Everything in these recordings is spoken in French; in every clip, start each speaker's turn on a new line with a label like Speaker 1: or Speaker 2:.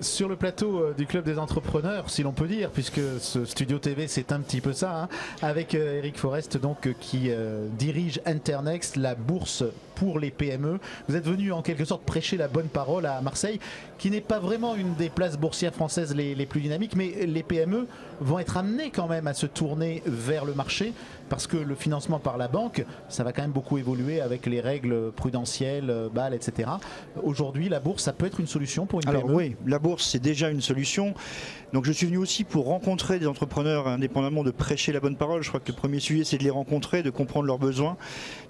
Speaker 1: Sur le plateau du Club des entrepreneurs, si l'on peut dire, puisque ce studio TV c'est un petit peu ça, hein, avec Eric Forest donc qui dirige Internext, la bourse pour les PME. Vous êtes venu en quelque sorte prêcher la bonne parole à Marseille, qui n'est pas vraiment une des places boursières françaises les plus dynamiques, mais les PME vont être amenées quand même à se tourner vers le marché, parce que le financement par la banque, ça va quand même beaucoup évoluer avec les règles prudentielles, Bâle, etc. Aujourd'hui, la bourse, ça peut être une solution pour une PME?
Speaker 2: Alors oui, la bourse, c'est déjà une solution. Donc je suis venu aussi pour rencontrer des entrepreneurs, indépendamment de prêcher la bonne parole. Je crois que le premier sujet, c'est de les rencontrer, de comprendre leurs besoins,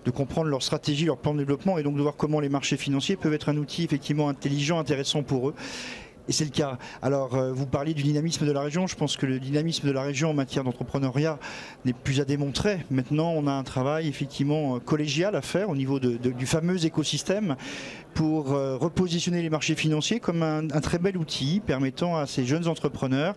Speaker 2: de comprendre leur stratégie, leur plan de développement, et donc de voir comment les marchés financiers peuvent être un outil effectivement intelligent, intéressant pour eux. Et c'est le cas. Alors, vous parliez du dynamisme de la région. Je pense que le dynamisme de la région en matière d'entrepreneuriat n'est plus à démontrer. Maintenant, on a un travail effectivement collégial à faire au niveau du fameux écosystème pour repositionner les marchés financiers comme un très bel outil permettant à ces jeunes entrepreneurs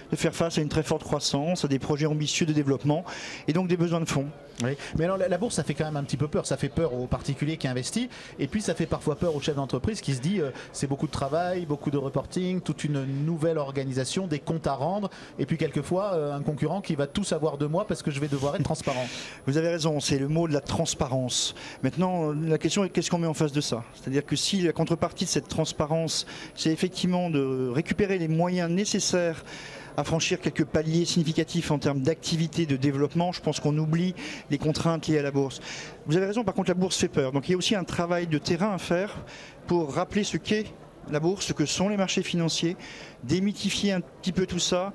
Speaker 2: de faire face à une très forte croissance, à des projets ambitieux de développement et donc des besoins de fonds.
Speaker 1: Oui. Mais alors la bourse, ça fait quand même un petit peu peur. Ça fait peur aux particuliers qui investissent, et puis ça fait parfois peur aux chefs d'entreprise qui se disent c'est beaucoup de travail, beaucoup de reporting, toute une nouvelle organisation, des comptes à rendre, et puis quelquefois un concurrent qui va tout savoir de moi parce que je vais devoir être transparent.
Speaker 2: Vous avez raison, c'est le mot de la transparence. Maintenant, la question est qu'est-ce qu'on met en face de ça? C'est-à-dire que si la contrepartie de cette transparence, c'est effectivement de récupérer les moyens nécessaires à franchir quelques paliers significatifs en termes d'activité, de développement, je pense qu'on oublie les contraintes liées à la bourse. Vous avez raison, par contre la bourse fait peur. Donc il y a aussi un travail de terrain à faire pour rappeler ce qu'est la bourse, ce que sont les marchés financiers, démythifier un petit peu tout ça,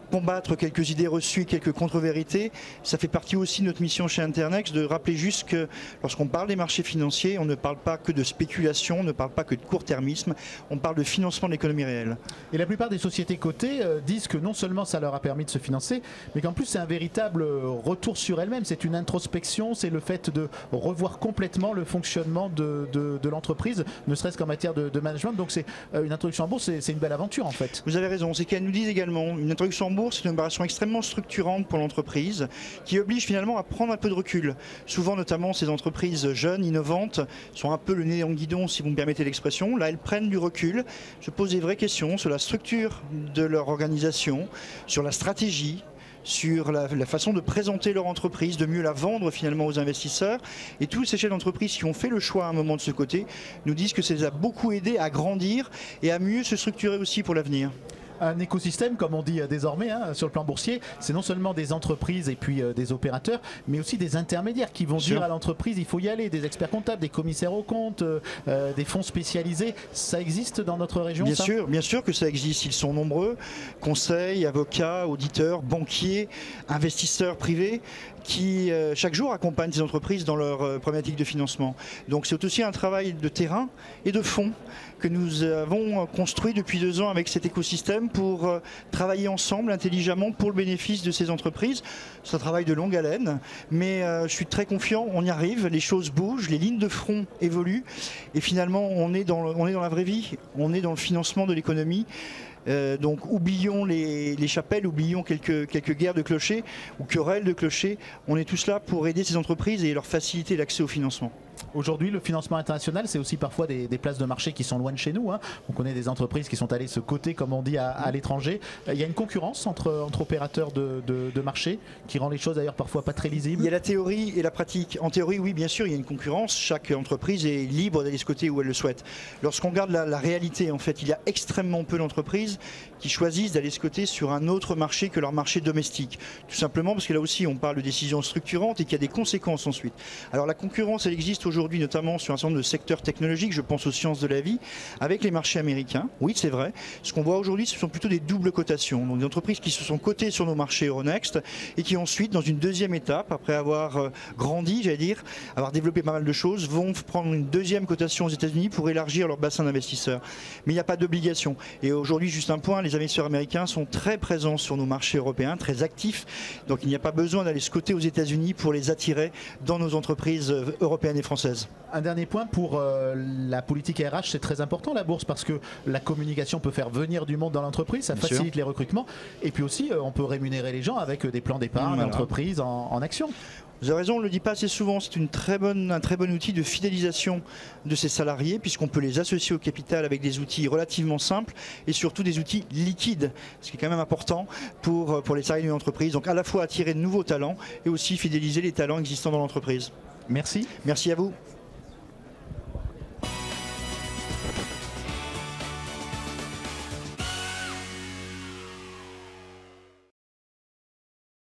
Speaker 2: combattre quelques idées reçues, quelques contre-vérités. Ça fait partie aussi de notre mission chez Internext, de rappeler juste que lorsqu'on parle des marchés financiers, on ne parle pas que de spéculation, on ne parle pas que de court-termisme, on parle de financement de l'économie réelle.
Speaker 1: Et la plupart des sociétés cotées disent que non seulement ça leur a permis de se financer, mais qu'en plus c'est un véritable retour sur elles-mêmes. C'est une introspection, c'est le fait de revoir complètement le fonctionnement de l'entreprise, ne serait-ce qu'en matière de management. Donc c'est une introduction en bourse, c'est une belle aventure en fait.
Speaker 2: Vous avez raison, c'est qu'elles nous disent également, une introduction en bourse, c'est une opération extrêmement structurante pour l'entreprise qui oblige finalement à prendre un peu de recul. Souvent, notamment, ces entreprises jeunes, innovantes, sont un peu le nez dans le guidon, si vous me permettez l'expression. Là, elles prennent du recul, se posent des vraies questions sur la structure de leur organisation, sur la stratégie, sur la façon de présenter leur entreprise, de mieux la vendre finalement aux investisseurs. Et tous ces chefs d'entreprise qui ont fait le choix à un moment de ce côté nous disent que ça les a beaucoup aidés à grandir et à mieux se structurer aussi pour l'avenir.
Speaker 1: Un écosystème, comme on dit désormais sur le plan boursier, c'est non seulement des entreprises et puis des opérateurs, mais aussi des intermédiaires qui vont dire à l'entreprise il faut y aller, des experts comptables, des commissaires aux comptes, des fonds spécialisés. Ça existe dans notre région?
Speaker 2: Bien sûr que ça existe, ils sont nombreux, conseils, avocats, auditeurs, banquiers, investisseurs privés qui chaque jour accompagnent ces entreprises dans leur problématique de financement. Donc c'est aussi un travail de terrain et de fond que nous avons construit depuis 2 ans avec cet écosystème pour travailler ensemble intelligemment pour le bénéfice de ces entreprises. C'est un travail de longue haleine, mais je suis très confiant, on y arrive, les choses bougent, les lignes de front évoluent et finalement on est dans la vraie vie, on est dans le financement de l'économie. Donc oublions les chapelles, oublions quelques guerres de clochers ou querelles de clochers. On est tous là pour aider ces entreprises et leur faciliter l'accès au financement.
Speaker 1: Aujourd'hui, le financement international, c'est aussi parfois des places de marché qui sont loin de chez nous. On connaît des entreprises qui sont allées se coter, comme on dit, à l'étranger. Il y a une concurrence entre opérateurs de marché qui rend les choses d'ailleurs parfois pas très lisibles.
Speaker 2: Il y a la théorie et la pratique. En théorie, oui, bien sûr, il y a une concurrence. Chaque entreprise est libre d'aller se coter où elle le souhaite. Lorsqu'on regarde la réalité, en fait, il y a extrêmement peu d'entreprises qui choisissent d'aller se coter sur un autre marché que leur marché domestique. Tout simplement parce que là aussi, on parle de décisions structurantes et qu'il y a des conséquences ensuite. Alors la concurrence, elle existe aujourd'hui notamment sur un certain nombre de secteurs technologiques, je pense aux sciences de la vie, avec les marchés américains. Oui, c'est vrai. Ce qu'on voit aujourd'hui, ce sont plutôt des doubles cotations. Donc des entreprises qui se sont cotées sur nos marchés Euronext et qui ensuite, dans une deuxième étape, après avoir grandi, j'allais dire, avoir développé pas mal de choses, vont prendre une deuxième cotation aux États-Unis pour élargir leur bassin d'investisseurs. Mais il n'y a pas d'obligation. Et aujourd'hui, juste un point, les investisseurs américains sont très présents sur nos marchés européens, très actifs. Donc il n'y a pas besoin d'aller se coter aux États-Unis pour les attirer dans nos entreprises européennes et françaises.
Speaker 1: Un dernier point pour la politique RH, c'est très important la bourse parce que la communication peut faire venir du monde dans l'entreprise, ça facilite les recrutements et puis aussi on peut rémunérer les gens avec des plans d'épargne d'entreprise en action.
Speaker 2: Vous avez raison, on ne le dit pas assez souvent, c'est un très bon outil de fidélisation de ses salariés puisqu'on peut les associer au capital avec des outils relativement simples et surtout des outils liquides, ce qui est quand même important pour les salariés d'une entreprise. Donc à la fois attirer de nouveaux talents et aussi fidéliser les talents existants dans l'entreprise.
Speaker 1: Merci.
Speaker 2: Merci à vous.